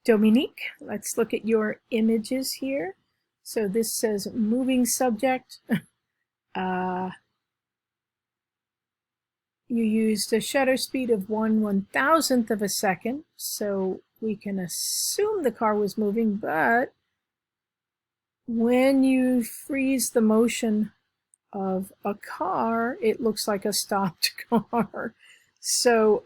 Dominique, let's look at your images here. So this says moving subject. You used a shutter speed of 1/1000th of a second, so we can assume the car was moving, but when you freeze the motion of a car, it looks like a stopped car. So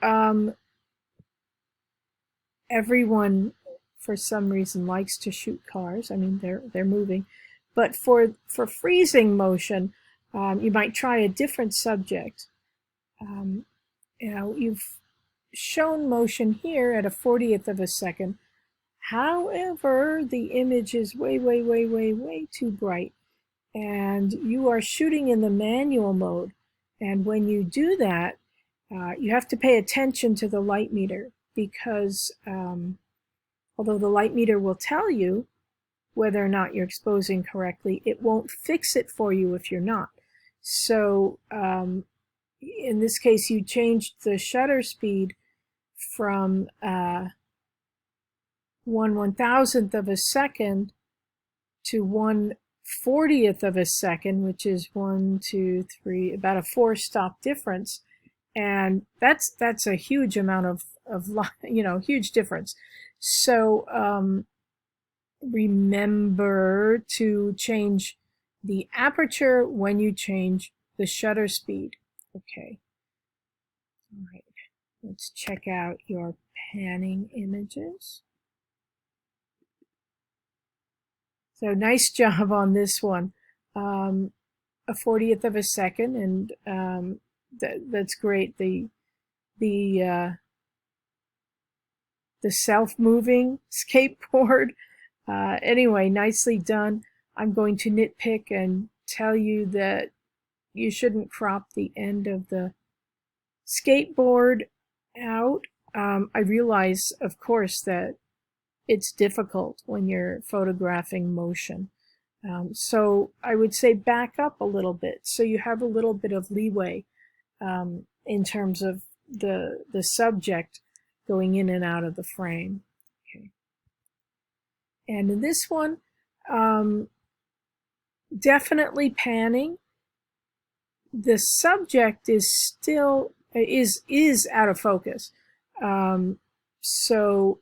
everyone, for some reason, likes to shoot cars. I mean, they're moving, but for freezing motion, you might try a different subject. You've shown motion here at a 40th of a second. However, the image is way too bright, and you are shooting in the manual mode. And when you do that, you have to pay attention to the light meter, because although the light meter will tell you whether or not you're exposing correctly, it won't fix it for you if you're not. So in this case, you changed the shutter speed from 1/1000th of a second to 1/40th of a second, which is 1, 2, 3, about a 4-stop difference, and that's a huge amount of huge difference. So remember to change the aperture when you change the shutter speed. Okay. All right. Let's check out your panning images. So nice job on this one. A 40th of a second, and that's great. The self-moving skateboard. Anyway, nicely done. I'm going to nitpick and tell you that you shouldn't crop the end of the skateboard out. I realize, of course, that it's difficult when you're photographing motion. So I would say back up a little bit so you have a little bit of leeway in terms of the subject going in and out of the frame. Okay. And in this one, definitely panning. The subject is still is out of focus. So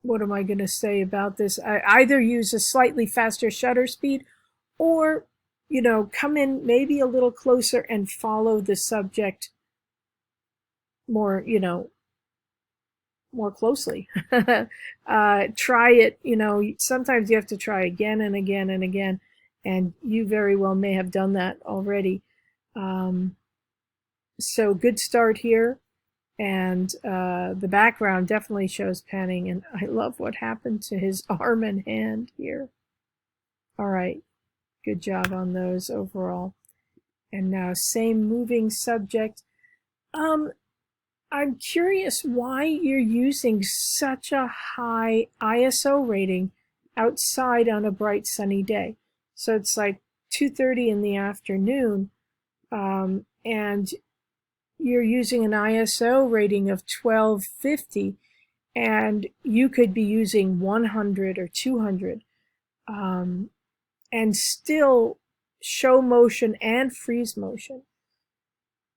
what am I going to say about this? I either use a slightly faster shutter speed, or come in maybe a little closer and follow the subject more more closely. Try it, sometimes you have to try again and again and again, and you very well may have done that already. So good start here, and the background definitely shows panning, and I love what happened to his arm and hand here. All right, good job on those overall. And now same moving subject. I'm curious why you're using such a high ISO rating outside on a bright sunny day. So it's like 2:30 in the afternoon, and you're using an ISO rating of 1250, and you could be using 100 or 200 and still show motion and freeze motion.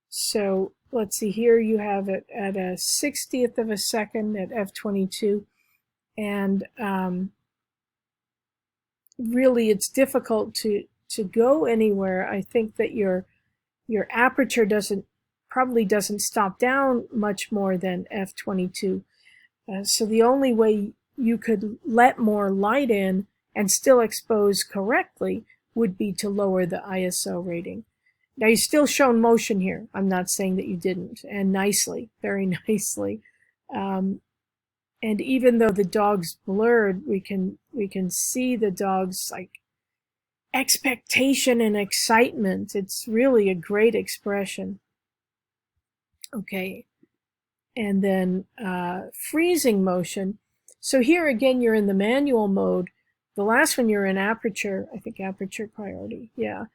So let's see, here you have it at a 60th of a second at f/22, and really it's difficult to go anywhere. I think that your aperture probably doesn't stop down much more than f/22. So the only way you could let more light in and still expose correctly would be to lower the ISO rating. Now, you've still shown motion here. I'm not saying that you didn't, and nicely, very nicely. And even though the dog's blurred, we can see the dog's like expectation and excitement. It's really a great expression. Okay, and then freezing motion. So here again, you're in the manual mode. The last one you're in aperture, I think aperture priority, yeah.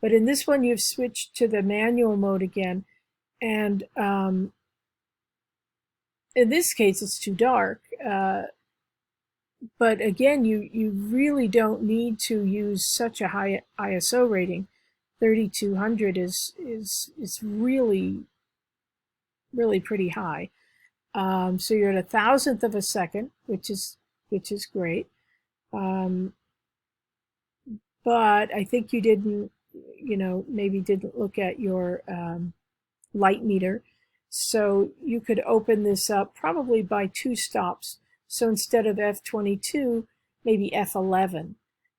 But in this one, you've switched to the manual mode again, and in this case, it's too dark. But again, you really don't need to use such a high ISO rating. 3200 is really pretty high. So you're at 1,000th of a second, which is great. But I think you didn't, maybe didn't look at your light meter. So you could open this up probably by 2 stops. So instead of F22, maybe F11.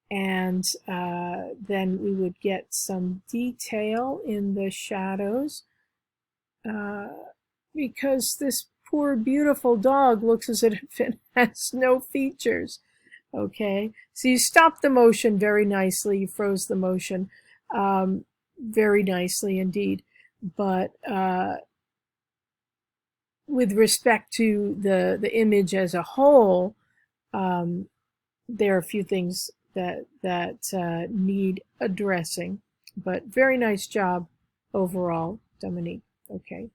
And then we would get some detail in the shadows. Because this poor beautiful dog looks as if it has no features. Okay, so you stopped the motion very nicely, you froze the motion very nicely indeed, but with respect to the image as a whole, there are a few things that need addressing, but very nice job overall, Dominique. Okay.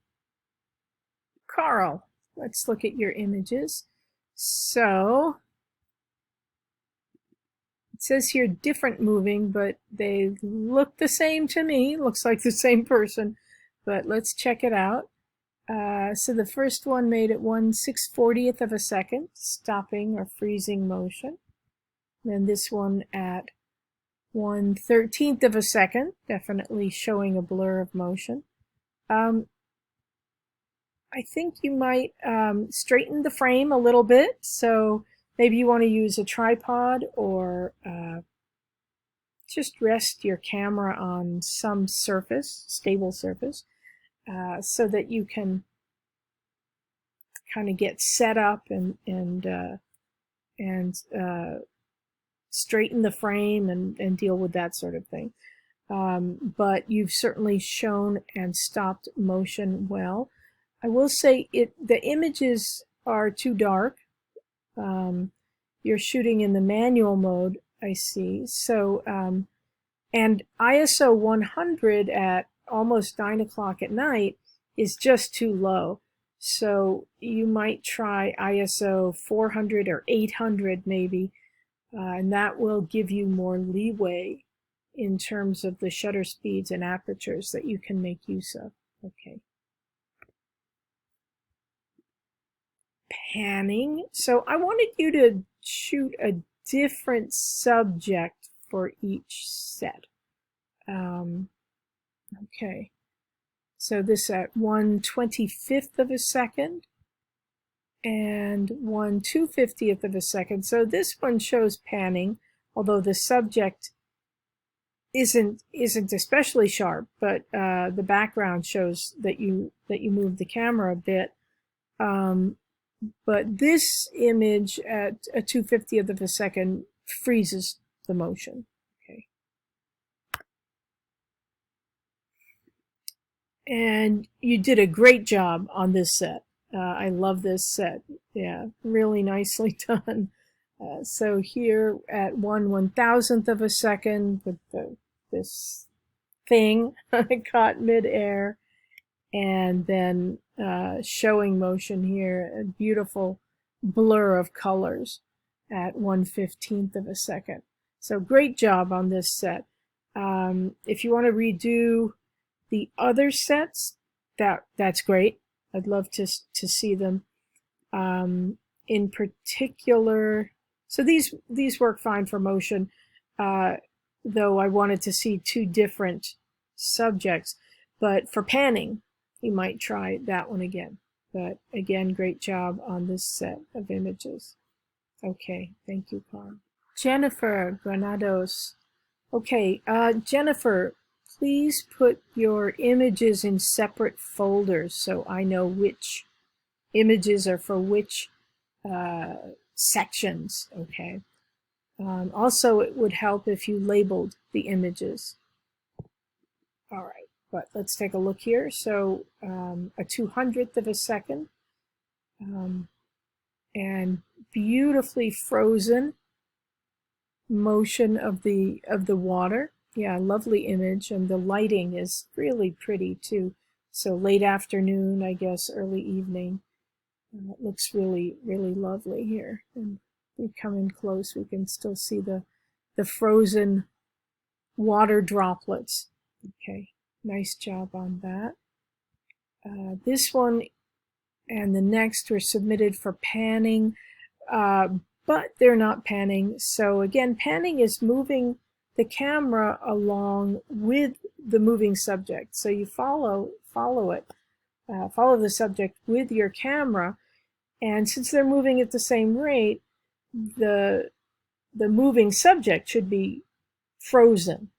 Carl, let's look at your images. So it says here different moving, but they look the same to me. Looks like the same person, but let's check it out. So the first one made at 1/640th of a second, stopping or freezing motion. Then this one at 1/13th of a second, definitely showing a blur of motion. I think you might straighten the frame a little bit. So maybe you want to use a tripod or just rest your camera on some surface, stable surface, so that you can kind of get set up and straighten the frame and deal with that sort of thing. But you've certainly shown and stopped motion well. I will say the images are too dark. You're shooting in the manual mode, I see. So, and ISO 100 at almost 9 o'clock at night is just too low. So you might try ISO 400 or 800 maybe, and that will give you more leeway in terms of the shutter speeds and apertures that you can make use of. Okay. Panning. So I wanted you to shoot a different subject for each set. Okay. So this at 1/25th of a second and 1/250th of a second. So this one shows panning, although the subject isn't especially sharp, but the background shows that you move the camera a bit. But this image at a 2/50th of a second freezes the motion. Okay. And you did a great job on this set. I love this set. Yeah, really nicely done. So here at 1/1000th of a second with this thing caught midair, and then showing motion here, a beautiful blur of colors at 1/15th of a second. So great job on this set. If you want to redo the other sets, that's great. I'd love to see them. In particular, so these work fine for motion, though I wanted to see 2 different subjects. But for panning, you might try that one again. But again, great job on this set of images. Okay, thank you, Carl. Jennifer Granados. Okay, Jennifer, please put your images in separate folders so I know which images are for which sections, okay? Also, it would help if you labeled the images. All right, but let's take a look here. So a 200th of a second, and beautifully frozen motion of the water. Yeah, lovely image, and the lighting is really pretty too. So late afternoon, I guess, early evening. It looks really, really lovely here. And if we come in close, we can still see the frozen water droplets. Okay, nice job on that. This one and the next were submitted for panning, but they're not panning. So again, panning is moving the camera along with the moving subject. So you follow the subject with your camera, and since they're moving at the same rate, the moving subject should be frozen.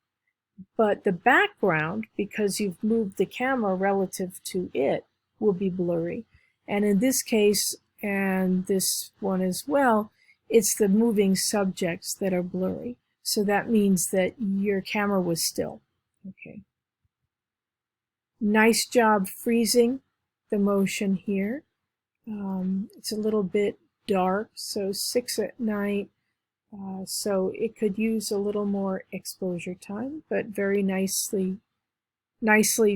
But the background, because you've moved the camera relative to it, will be blurry. And in this case, and this one as well, it's the moving subjects that are blurry. So that means that your camera was still. Okay. Nice job freezing the motion here. It's a little bit dark, so 6 at night. So it could use a little more exposure time, but very nicely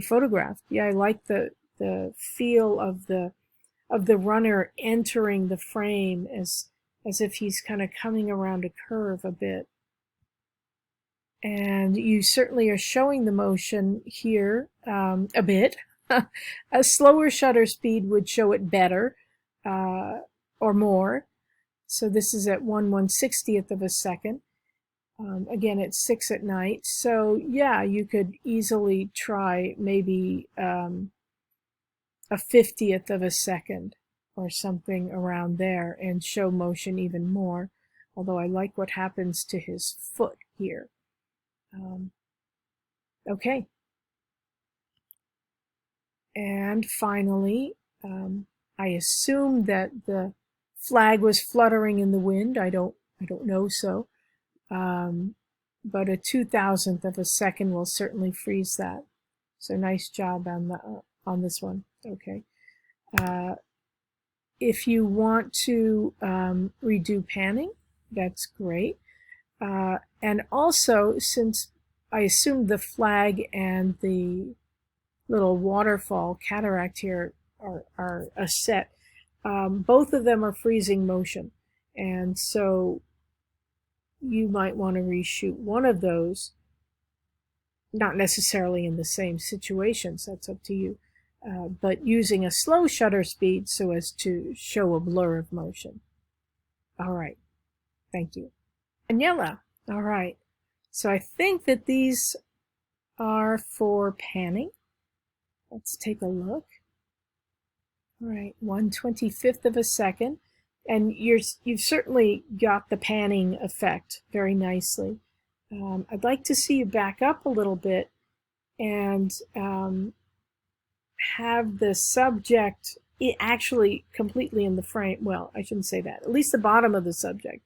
photographed. Yeah, I like the feel of the runner entering the frame as if he's kind of coming around a curve a bit. And you certainly are showing the motion here a bit. A slower shutter speed would show it better or more. So this is at 1/160th of a second. Again, it's 6 at night. So yeah, you could easily try maybe a 50th of a second or something around there and show motion even more. Although I like what happens to his foot here. Okay. And finally, I assume that the flag was fluttering in the wind. I don't know so. But a 2,000th of a second will certainly freeze that. So nice job on this one. Okay. If you want to redo panning, that's great. And also, since I assume the flag and the little waterfall cataract here are a set, both of them are freezing motion. And so you might want to reshoot one of those, not necessarily in the same situations, that's up to you, but using a slow shutter speed so as to show a blur of motion. All right, thank you. Daniela, all right. So I think that these are for panning. Let's take a look. All right, 1/25th of a second. And you've certainly got the panning effect very nicely. I'd like to see you back up a little bit and have the subject actually completely in the frame. Well, I shouldn't say that. At least the bottom of the subject.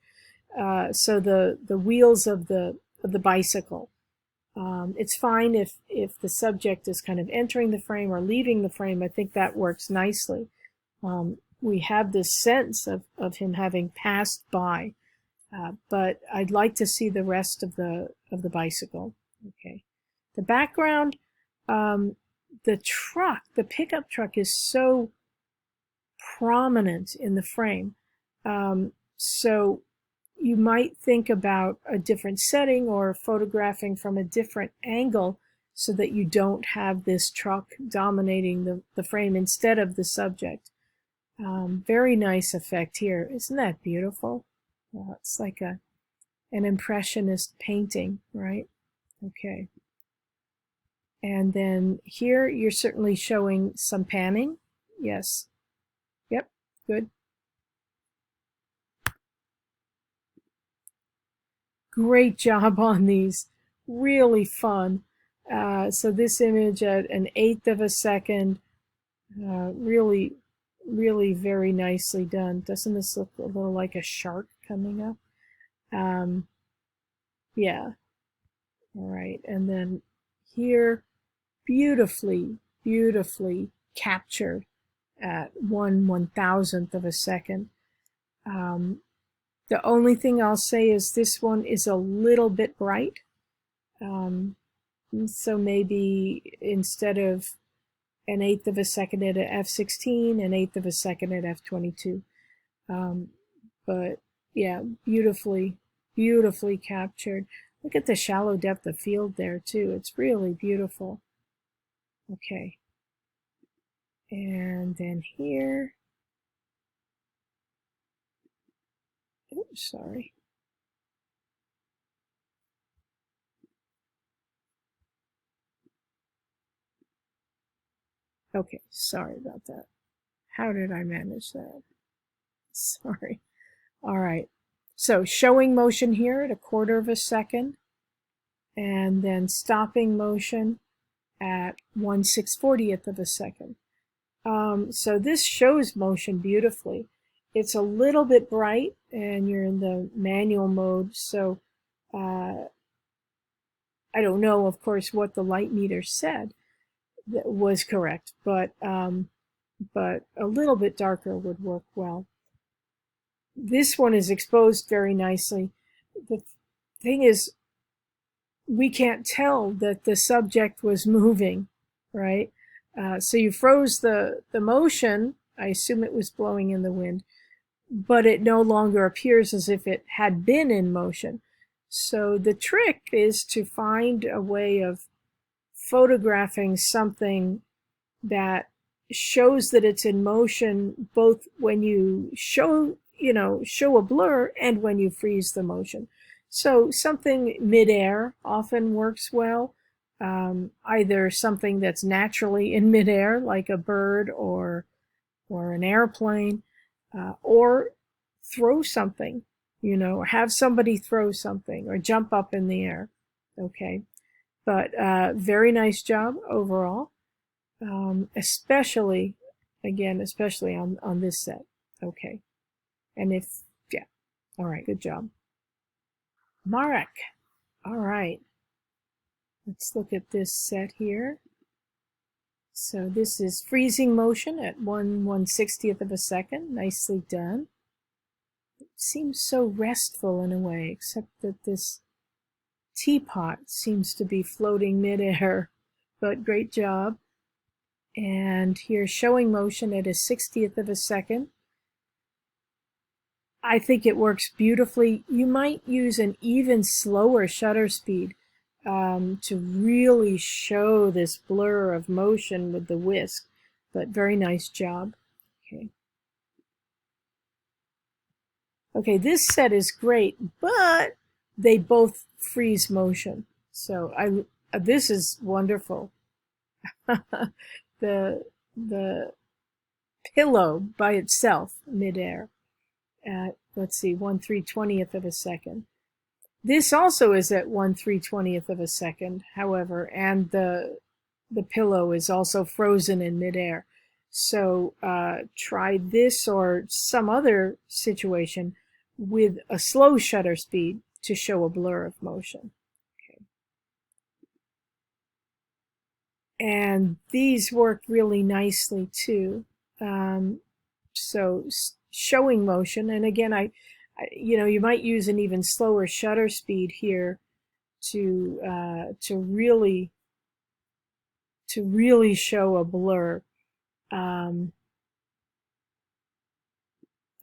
So the wheels of the bicycle. It's fine if the subject is kind of entering the frame or leaving the frame. I think that works nicely. We have this sense of him having passed by, but I'd like to see the rest of the bicycle. Okay, the background, the pickup truck is so prominent in the frame, so you might think about a different setting or photographing from a different angle so that you don't have this truck dominating the frame instead of the subject. Very nice effect here. Isn't that beautiful? Well, it's like an impressionist painting, right? Okay. And then here you're certainly showing some panning. Yes. Yep, good. Great job on these. Really fun. So this image at 1/8 of a second, really very nicely done. Doesn't this look a little like a shark coming up? Yeah. All right. And then here, beautifully captured at 1/1000th of a second. The only thing I'll say is this one is a little bit bright. So maybe instead of an eighth of a second at f16, an eighth of a second at f22. But yeah, beautifully captured. Look at the shallow depth of field there too. It's really beautiful. Okay. And then here. Oops, sorry. Okay, sorry about that. How did I manage that? Sorry. All right. So showing motion here at a quarter of a second, and then stopping motion at 1/640th of a second. So this shows motion beautifully. It's a little bit bright, and you're in the manual mode, so I don't know, of course, what the light meter said that was correct, but a little bit darker would work well. This one is exposed very nicely. The thing is, we can't tell that the subject was moving, right? So you froze the motion. I assume it was blowing in the wind, but it no longer appears as if it had been in motion. So the trick is to find a way of photographing something that shows that it's in motion, both when you show a blur and when you freeze the motion. So something midair often works well. Either something that's naturally in midair, like a bird or an airplane, or throw something, or have somebody throw something or jump up in the air. Okay, but very nice job overall, especially on this set. Okay, and yeah, all right, good job. Marek, all right. Let's look at this set here. So this is freezing motion at 1/160th of a second. Nicely done. It seems so restful in a way, except that this teapot seems to be floating midair, but great job. And here showing motion at a 60th of a second. I think it works beautifully. You might use an even slower shutter speed to really show this blur of motion with the whisk, but very nice job. Okay, this set is great, but they both freeze motion. So this is wonderful. the pillow by itself midair at, let's see, 1/320th of a second. This also is at 1/320th of a second, however, and the pillow is also frozen in midair. So try this or some other situation with a slow shutter speed to show a blur of motion. Okay. And these work really nicely too. So showing motion, and again, you might use an even slower shutter speed here to really show a blur.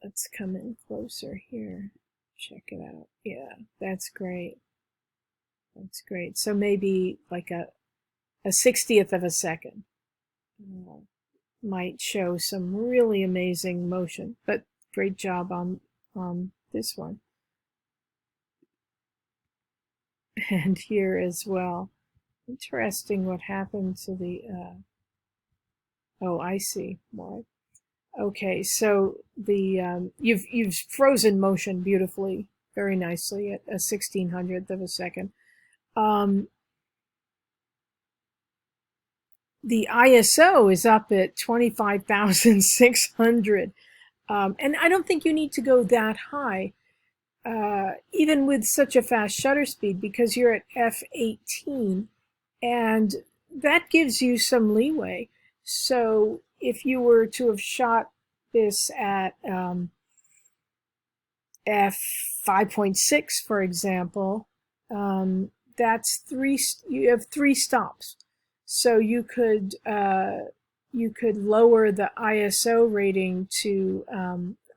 Let's come in closer here. Check it out. Yeah, that's great. That's great. So maybe like a 60th of a second might show some really amazing motion, but great job on this one. And here as well. Interesting what happened to the oh, I see why. Okay, so the you've frozen motion beautifully, very nicely at a 1600th of a second. The ISO is up at 25,600, and I don't think you need to go that high, even with such a fast shutter speed, because you're at f18, and that gives you some leeway. So if you were to have shot this at f5.6, for example, that's you have 3 stops. So you could you could lower the ISO rating to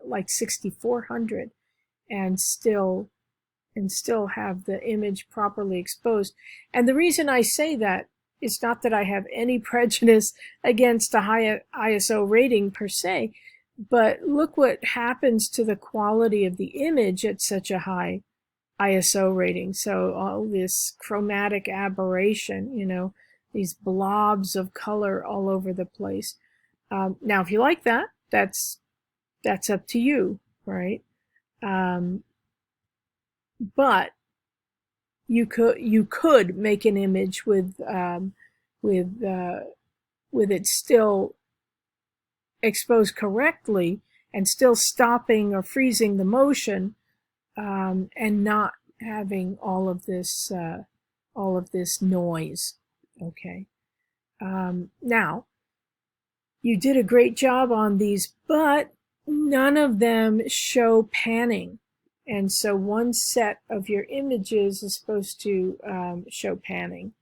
like 6400 and still have the image properly exposed. And the reason I say that is not that I have any prejudice against a high ISO rating per se, but look what happens to the quality of the image at such a high ISO rating. So all this chromatic aberration, you know, these blobs of color all over the place. Now, if you like that, that's up to you, right? But you could make an image with it still exposed correctly and still stopping or freezing the motion, and not having all of this noise. Okay. Now, you did a great job on these, but none of them show panning. And so one set of your images is supposed to show panning.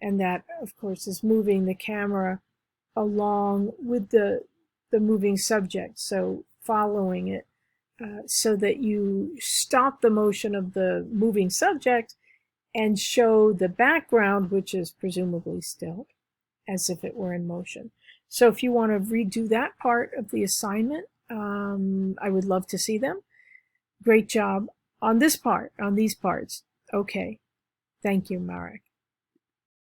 And that, of course, is moving the camera along with the moving subject, so following it, so that you stop the motion of the moving subject and show the background, which is presumably still, as if it were in motion. So if you want to redo that part of the assignment, I would love to see them. Great job on this part, on these parts. Okay. Thank you, Marek.